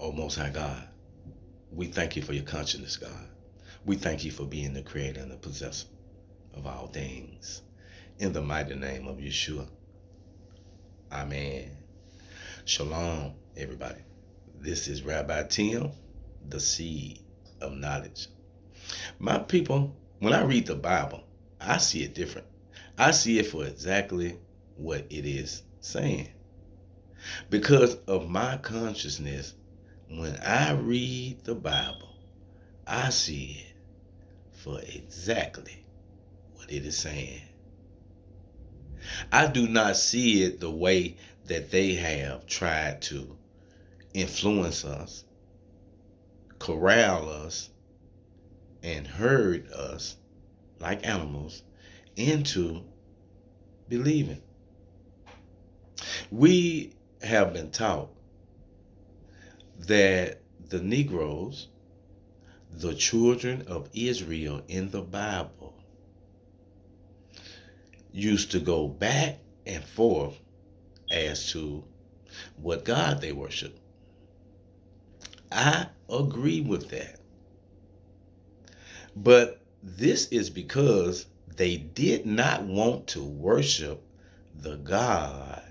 Oh, Most High God, we thank you for your consciousness, God. We thank you for being the creator and the possessor of all things. In the mighty name of Yeshua. Amen. Shalom, everybody. This is Rabbi Tim, the seed of knowledge. My people, when I read the Bible, I see it different. I see it for exactly what it is saying. Because of my consciousness, when I read the Bible, I see it for exactly what it is saying. I do not see it the way that they have tried to influence us, corral us, and herd us like animals into believing. We have been taught that the Negroes, the children of Israel in the Bible, used to go back and forth as to what God they worship. I agree with that. But this is because they did not want to worship the God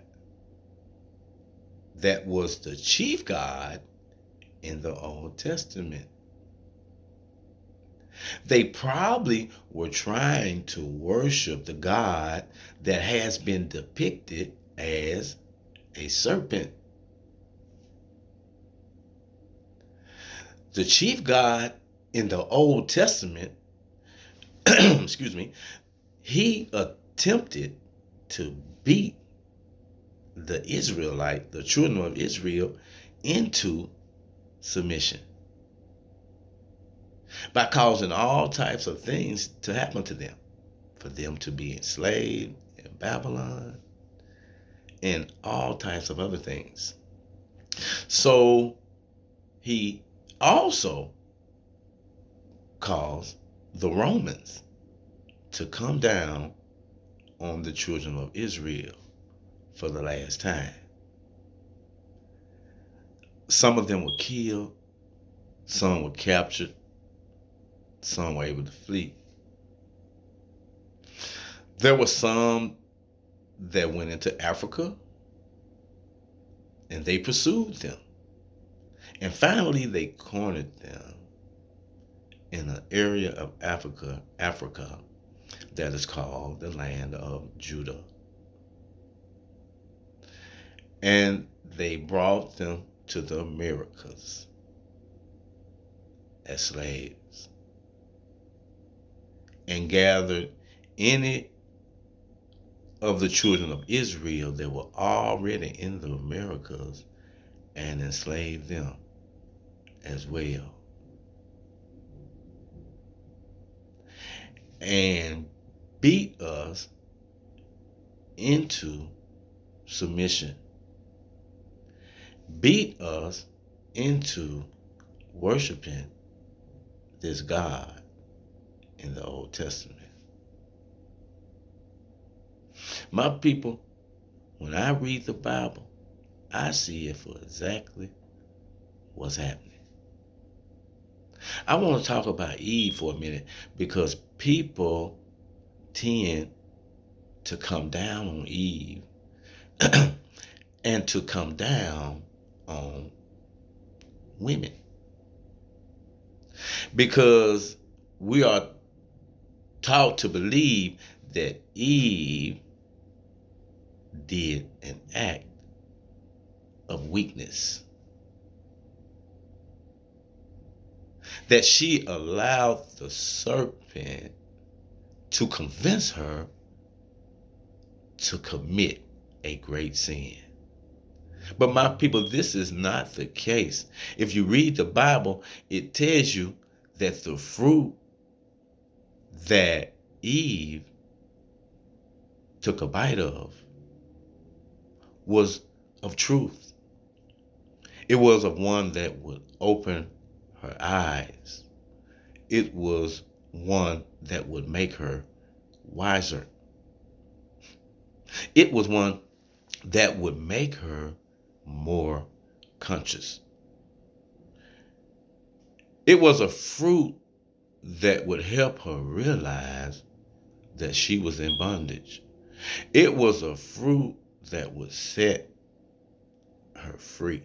that was the chief God in the Old Testament. They probably were trying to worship the God that has been depicted as a serpent. The chief God in the Old Testament, excuse me, he attempted to beat the children of Israel, into submission by causing all types of things to happen to them, for them to be enslaved in Babylon and all types of other things. So he also caused the Romans to come down on the children of Israel for the last time. Some of them were killed, some were captured, some were able to flee. There were some that went into Africa and they pursued them. And finally they cornered them in an area of Africa that is called the land of Judah. And they brought them to the Americas as slaves and gathered any of the children of Israel that were already in the Americas and enslaved them as well. And beat us into submission. Beat us into worshiping this God in the Old Testament. My people, when I read the Bible, I see it for exactly what's happening. I want to talk about Eve for a minute because people tend to come down on Eve and to come down on women because we are taught to believe that Eve did an act of weakness, that she allowed the serpent to convince her to commit a great sin. But my people, this is not the case. If you read the Bible, it tells you that the fruit that Eve took a bite of was of truth. It was of one that would open her eyes. It was one that would make her wiser. It was one that would make her more conscious. It was a fruit that would help her realize that she was in bondage. It was a fruit that would set her free.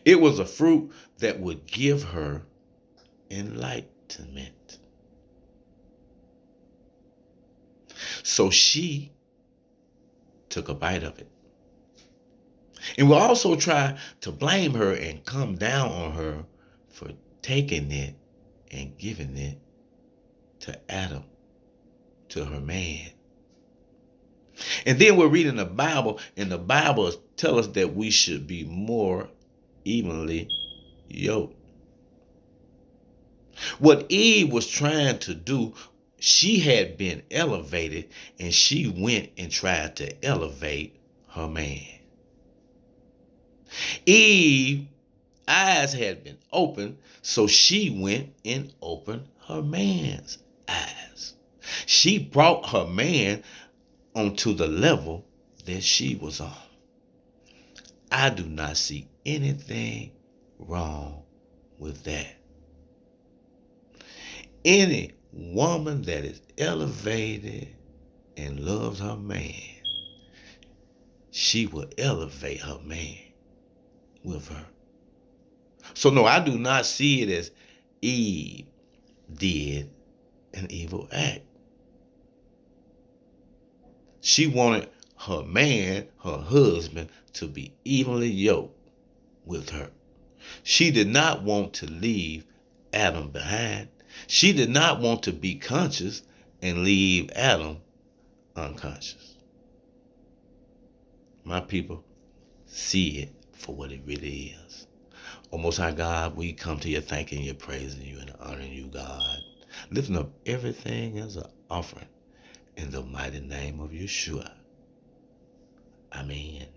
It was a fruit that would give her enlightenment. So she took a bite of it. And we'll also try to blame her and come down on her for taking it and giving it to Adam, to her man. And then we're reading the Bible, and the Bible tells us that we should be more evenly yoked. What Eve was trying to do, she had been elevated, and she went and tried to elevate her man. Eve eyes had been opened, so she went and opened her man's eyes. She brought her man onto the level that she was on. I do not see anything wrong with that. Any woman that is elevated and loves her man, she will elevate her man with her. So no, I do not see it as Eve did an evil act. She wanted her man, her husband, to be evenly yoked with her. She did not want to leave Adam behind. She did not want to be conscious and leave Adam unconscious. My people, see it for what it really is. Oh, Most High God, we come to you thanking you, praising you, and honoring you, God. Lifting up everything as an offering in the mighty name of Yeshua. Amen.